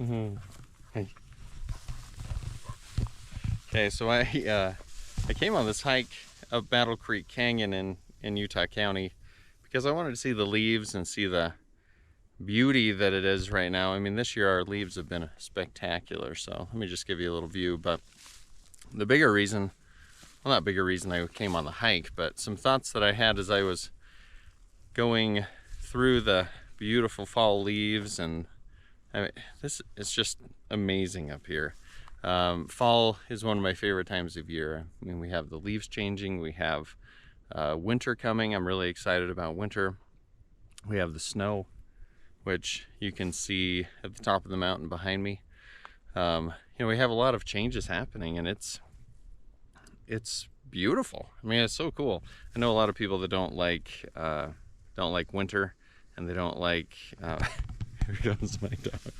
Hey. Okay, so I came on this hike up Battle Creek Canyon in Utah County because I wanted to see the leaves and see the beauty that it is right now. I mean, this year our leaves have been spectacular, so let me just give you a little view. But the bigger reason, well, not bigger reason I came on the hike, but some thoughts that I had as I was going through the beautiful fall leaves, and I mean, this is just amazing up here. Fall is one of my favorite times of year. I mean, we have the leaves changing, we have winter coming. I'm really excited about winter. We have the snow, which you can see at the top of the mountain behind me. You know, we have a lot of changes happening, and it's beautiful. I mean, it's so cool. I know a lot of people that don't like winter, and they don't like. Here comes my dog.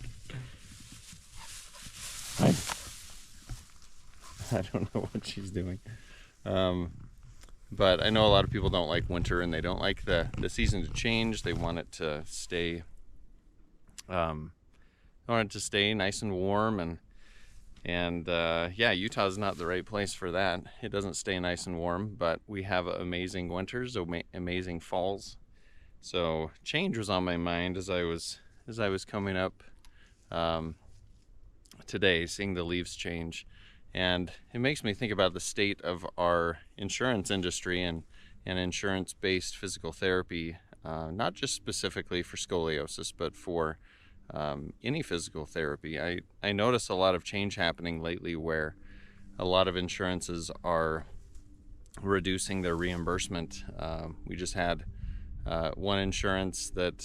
I don't know what she's doing. But I know a lot of people don't like winter, and they don't like the season to change. They want it to stay. Want it to stay nice and warm, and yeah, Utah is not the right place for that. It doesn't stay nice and warm, but we have amazing winters, amazing falls. So change was on my mind as I was coming up today, seeing the leaves change, and it makes me think about the state of our insurance industry and insurance-based physical therapy, not just specifically for scoliosis, but for any physical therapy. I notice a lot of change happening lately where a lot of insurances are reducing their reimbursement. We just had one insurance that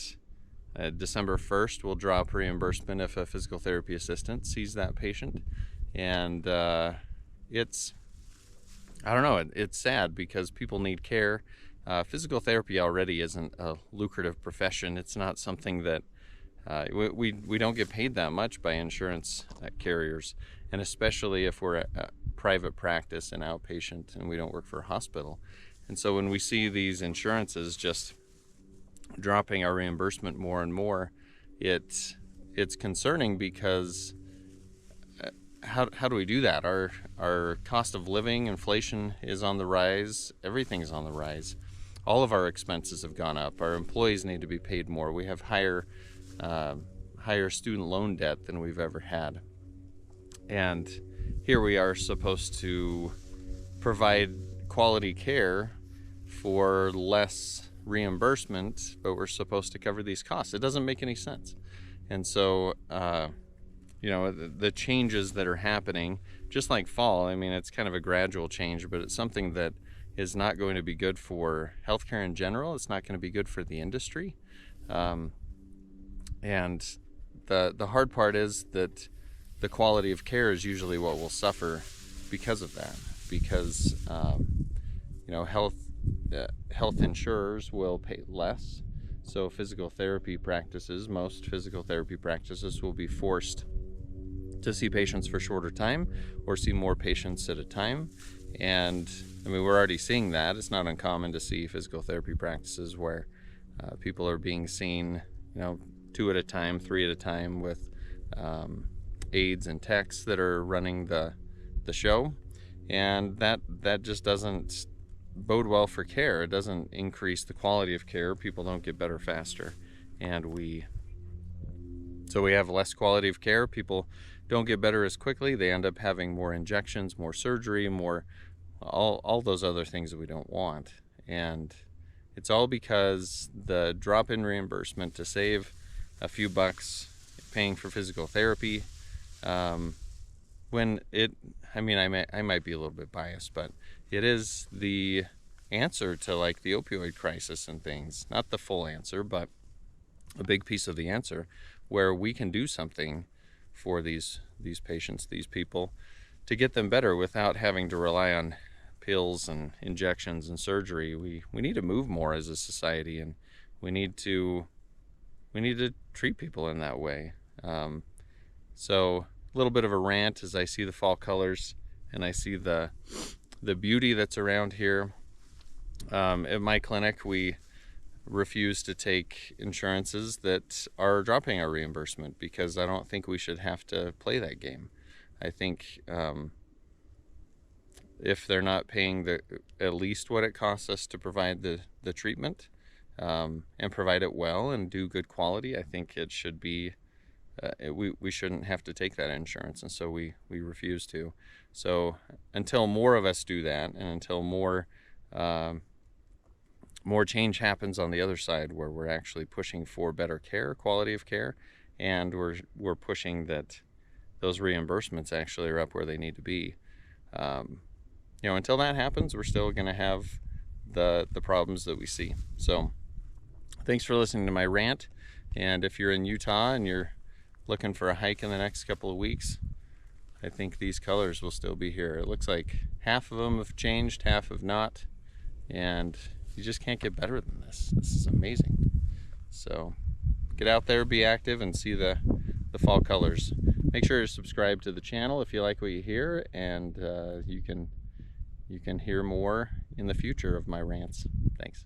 December 1st will drop reimbursement if a physical therapy assistant sees that patient. And it's, I don't know, it's sad because people need care. Physical therapy already isn't a lucrative profession. It's not something that we don't get paid that much by insurance carriers, and especially if we're a private practice and outpatient and we don't work for a hospital. And so when we see these insurances just dropping our reimbursement more and more, it's concerning because how do we do that? Our cost of living, inflation is on the rise. Everything's on the rise. All of our expenses have gone up. Our employees need to be paid more. We have higher student loan debt than we've ever had. And here we are supposed to provide quality care for less reimbursement, but we're supposed to cover these costs. It doesn't make any sense. And so, you know, the changes that are happening, just like fall, I mean, it's kind of a gradual change, but it's something that is not going to be good for healthcare in general. It's not going to be good for the industry. And the hard part is that the quality of care is usually what will suffer because of that. Because you know, health insurers will pay less, so physical therapy practices, most physical therapy practices, will be forced to see patients for shorter time or see more patients at a time. And I mean, we're already seeing that. It's not uncommon to see physical therapy practices where people are being seen, you know, 2 at a time, 3 at a time, with aides and techs that are running the show, and that just doesn't bode well for care. It doesn't increase the quality of care. People don't get better faster, and we have less quality of care. People don't get better as quickly. They end up having more injections, more surgery, more all those other things that we don't want. And it's all because the drop in reimbursement to save a few bucks paying for physical therapy, when I mean, I might be a little bit biased, but it is the answer to like the opioid crisis and things. Not the full answer, but a big piece of the answer, where we can do something for these patients, these people, to get them better without having to rely on pills and injections and surgery. We need to move more as a society, and we need to treat people in that way. So a little bit of a rant as I see the fall colors and I see the beauty that's around here. At my clinic, we refuse to take insurances that are dropping our reimbursement, because I don't think we should have to play that game. I think if they're not paying at least what it costs us to provide the treatment, and provide it well and do good quality, I think it should be we shouldn't have to take that insurance, and so we refuse to. So until more of us do that, and until more change happens on the other side, where we're actually pushing for better care, quality of care, and we're pushing that those reimbursements actually are up where they need to be. Until that happens, we're still going to have the problems that we see. So thanks for listening to my rant. And if you're in Utah and you're looking for a hike in the next couple of weeks, I think these colors will still be here. It looks like half of them have changed, half have not, and you just can't get better than this. This is amazing. So get out there, be active, and see the fall colors. Make sure to subscribe to the channel if you like what you hear, and you can hear more in the future of my rants. Thanks.